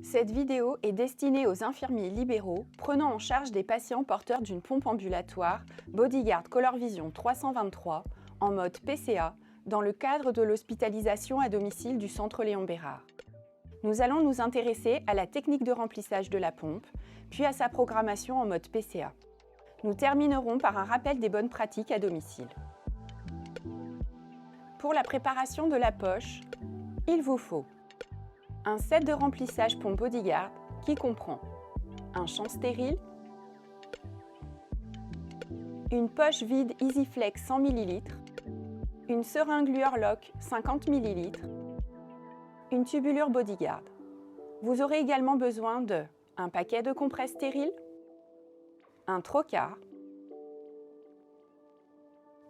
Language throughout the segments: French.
Cette vidéo est destinée aux infirmiers libéraux prenant en charge des patients porteurs d'une pompe ambulatoire Bodyguard Color Vision 323 en mode PCA dans le cadre de l'hospitalisation à domicile du Centre Léon Bérard. Nous allons nous intéresser à la technique de remplissage de la pompe, puis à sa programmation en mode PCA. Nous terminerons par un rappel des bonnes pratiques à domicile. Pour la préparation de la poche, il vous faut un set de remplissage pompe Bodyguard qui comprend un champ stérile, une poche vide EasyFlex 100 ml, une seringue Luorloc 50 ml, une tubulure Bodyguard. Vous aurez également besoin de un paquet de compresses stériles, un trocard,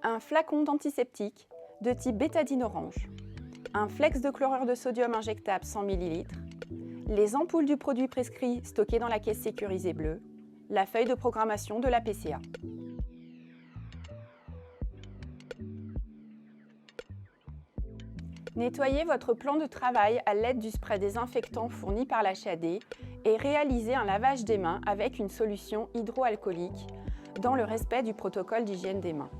un flacon d'antiseptique de type bétadine orange, un flex de chlorure de sodium injectable 100 ml, les ampoules du produit prescrit stockées dans la caisse sécurisée bleue, la feuille de programmation de la PCA. Nettoyez votre plan de travail à l'aide du spray désinfectant fourni par l'HAD et réalisez un lavage des mains avec une solution hydroalcoolique dans le respect du protocole d'hygiène des mains.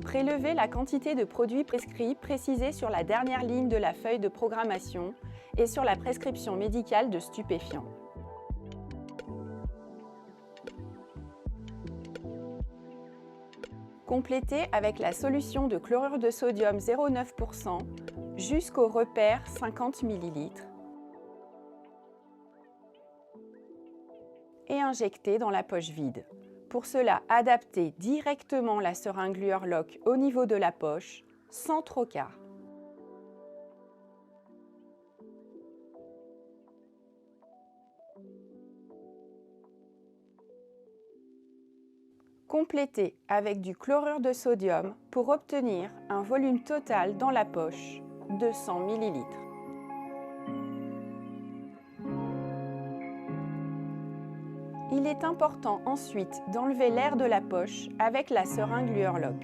Prélevez la quantité de produits prescrits précisée sur la dernière ligne de la feuille de programmation et sur la prescription médicale de stupéfiants. Complétez avec la solution de chlorure de sodium 0,9% jusqu'au repère 50 ml et injectez dans la poche vide. Pour cela, adaptez directement la seringue Luorloc au niveau de la poche, sans trocard. Complétez avec du chlorure de sodium pour obtenir un volume total dans la poche de 100 ml. Il est important ensuite d'enlever l'air de la poche avec la seringue Luorloc.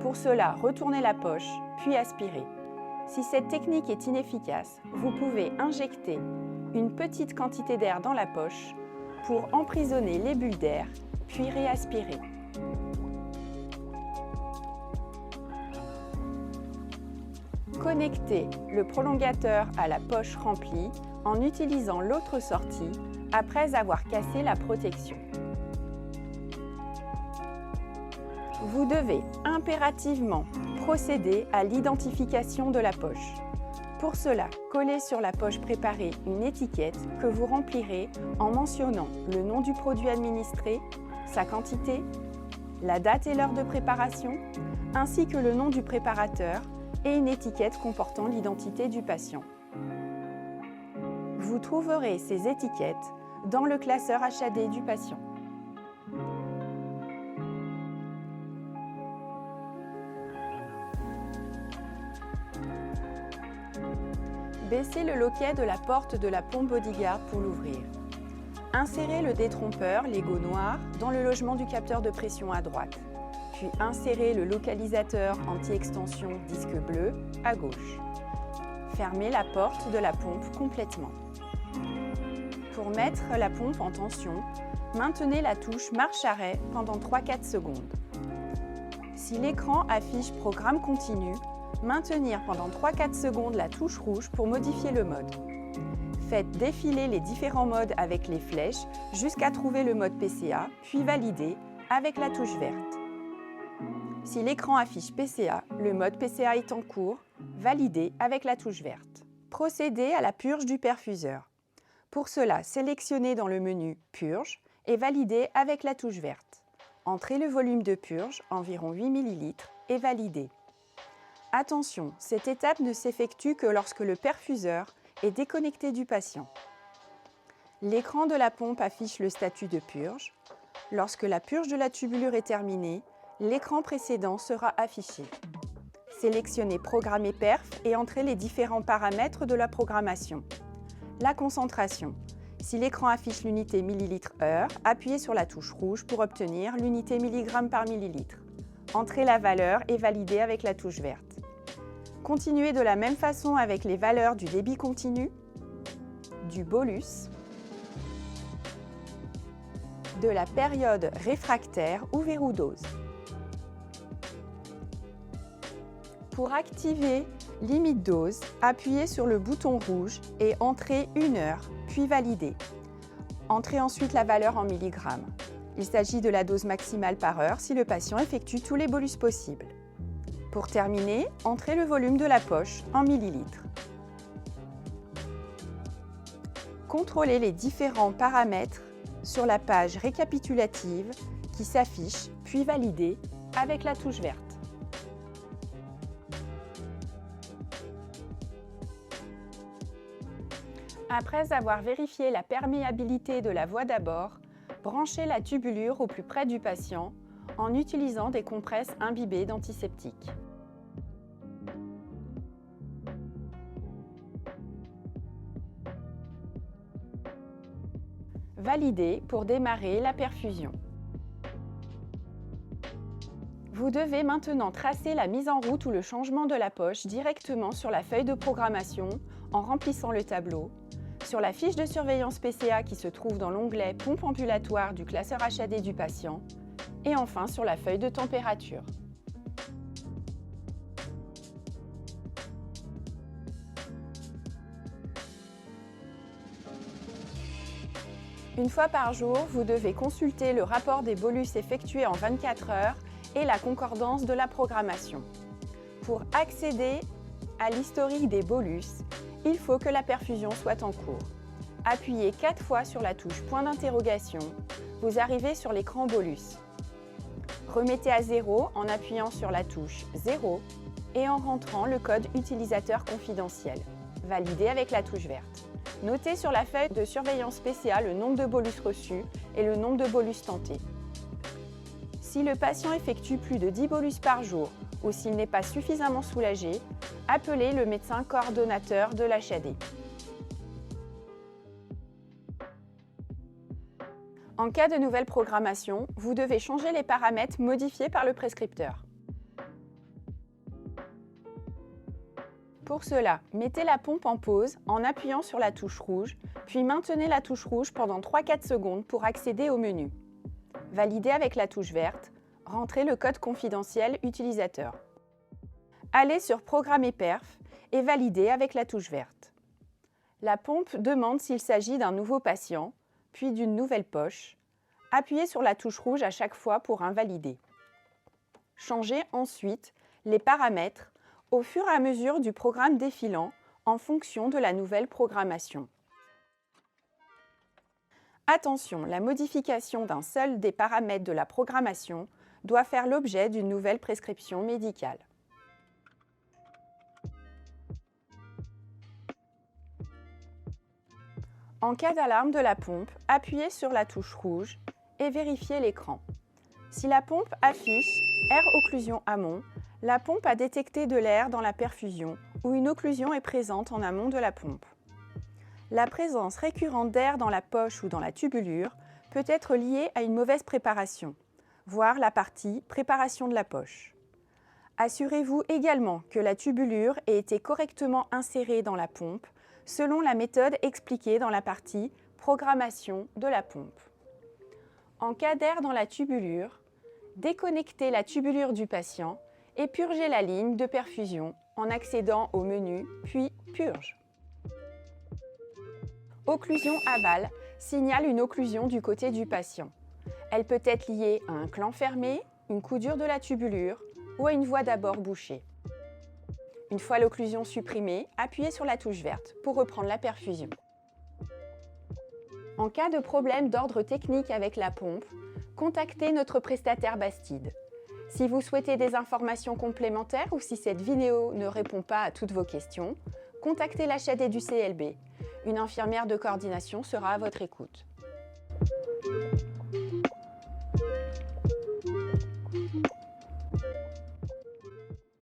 Pour cela, retournez la poche, puis aspirez. Si cette technique est inefficace, vous pouvez injecter une petite quantité d'air dans la poche pour emprisonner les bulles d'air, puis réaspirer. Connectez le prolongateur à la poche remplie en utilisant l'autre sortie après avoir cassé la protection. Vous devez impérativement procéder à l'identification de la poche. Pour cela, collez sur la poche préparée une étiquette que vous remplirez en mentionnant le nom du produit administré, sa quantité, la date et l'heure de préparation, ainsi que le nom du préparateur et une étiquette comportant l'identité du patient. Vous trouverez ces étiquettes dans le classeur HAD du patient. Baissez le loquet de la porte de la pompe Bodyguard pour l'ouvrir. Insérez le détrompeur Lego noir dans le logement du capteur de pression à droite. Puis insérez le localisateur anti-extension disque bleu à gauche. Fermez la porte de la pompe complètement. Pour mettre la pompe en tension, maintenez la touche marche-arrêt pendant 3-4 secondes. Si l'écran affiche programme continu, maintenir pendant 3-4 secondes la touche rouge pour modifier le mode. Faites défiler les différents modes avec les flèches jusqu'à trouver le mode PCA, puis validez avec la touche verte. Si l'écran affiche PCA, le mode PCA est en cours, validez avec la touche verte. Procédez à la purge du perfuseur. Pour cela, sélectionnez dans le menu « Purge » et validez avec la touche verte. Entrez le volume de purge, environ 8 ml, et validez. Attention, cette étape ne s'effectue que lorsque le perfuseur est déconnecté du patient. L'écran de la pompe affiche le statut de purge. Lorsque la purge de la tubulure est terminée, l'écran précédent sera affiché. Sélectionnez « Programmer perf » et entrez les différents paramètres de la programmation. La concentration. Si l'écran affiche l'unité millilitre/heure, appuyez sur la touche rouge pour obtenir l'unité milligramme par millilitre. Entrez la valeur et validez avec la touche verte. Continuez de la même façon avec les valeurs du débit continu, du bolus de la période réfractaire ou verrou dose. Pour activer limite dose, appuyez sur le bouton rouge et entrez 1 heure, puis validez. Entrez ensuite la valeur en milligrammes. Il s'agit de la dose maximale par heure si le patient effectue tous les bolus possibles. Pour terminer, entrez le volume de la poche en millilitres. Contrôlez les différents paramètres sur la page récapitulative qui s'affiche, puis validez avec la touche verte. Après avoir vérifié la perméabilité de la voie d'abord, branchez la tubulure au plus près du patient en utilisant des compresses imbibées d'antiseptique. Validez pour démarrer la perfusion. Vous devez maintenant tracer la mise en route ou le changement de la poche directement sur la feuille de programmation en remplissant le tableau, sur la fiche de surveillance PCA qui se trouve dans l'onglet « Pompe ambulatoire » du classeur HAD du patient et enfin sur la feuille de température. Une fois par jour, vous devez consulter le rapport des bolus effectués en 24 heures et la concordance de la programmation. Pour accéder à l'historique des bolus, il faut que la perfusion soit en cours. Appuyez 4 fois sur la touche point d'interrogation, vous arrivez sur l'écran bolus. Remettez à 0 en appuyant sur la touche 0 et en rentrant le code utilisateur confidentiel. Validez avec la touche verte. Notez sur la feuille de surveillance PCA le nombre de bolus reçus et le nombre de bolus tentés. Si le patient effectue plus de 10 bolus par jour ou s'il n'est pas suffisamment soulagé, appelez le médecin coordonnateur de l'HAD. En cas de nouvelle programmation, vous devez changer les paramètres modifiés par le prescripteur. Pour cela, mettez la pompe en pause en appuyant sur la touche rouge, puis maintenez la touche rouge pendant 3-4 secondes pour accéder au menu. Validez avec la touche verte, rentrez le code confidentiel utilisateur. Allez sur Programmer perf et validez avec la touche verte. La pompe demande s'il s'agit d'un nouveau patient, puis d'une nouvelle poche. Appuyez sur la touche rouge à chaque fois pour invalider. Changez ensuite les paramètres au fur et à mesure du programme défilant en fonction de la nouvelle programmation. Attention, la modification d'un seul des paramètres de la programmation doit faire l'objet d'une nouvelle prescription médicale. En cas d'alarme de la pompe, appuyez sur la touche rouge et vérifiez l'écran. Si la pompe affiche « Air occlusion amont », la pompe a détecté de l'air dans la perfusion ou une occlusion est présente en amont de la pompe. La présence récurrente d'air dans la poche ou dans la tubulure peut être liée à une mauvaise préparation, voire la partie « Préparation de la poche ». Assurez-vous également que la tubulure ait été correctement insérée dans la pompe selon la méthode expliquée dans la partie « Programmation de la pompe ». En cas d'air dans la tubulure, déconnectez la tubulure du patient et purgez la ligne de perfusion en accédant au menu, puis Purge. Occlusion aval signale une occlusion du côté du patient. Elle peut être liée à un clan fermé, une coudure de la tubulure ou à une voie d'abord bouchée. Une fois l'occlusion supprimée, appuyez sur la touche verte pour reprendre la perfusion. En cas de problème d'ordre technique avec la pompe, contactez notre prestataire Bastide. Si vous souhaitez des informations complémentaires ou si cette vidéo ne répond pas à toutes vos questions, contactez l'HAD du CLB. Une infirmière de coordination sera à votre écoute.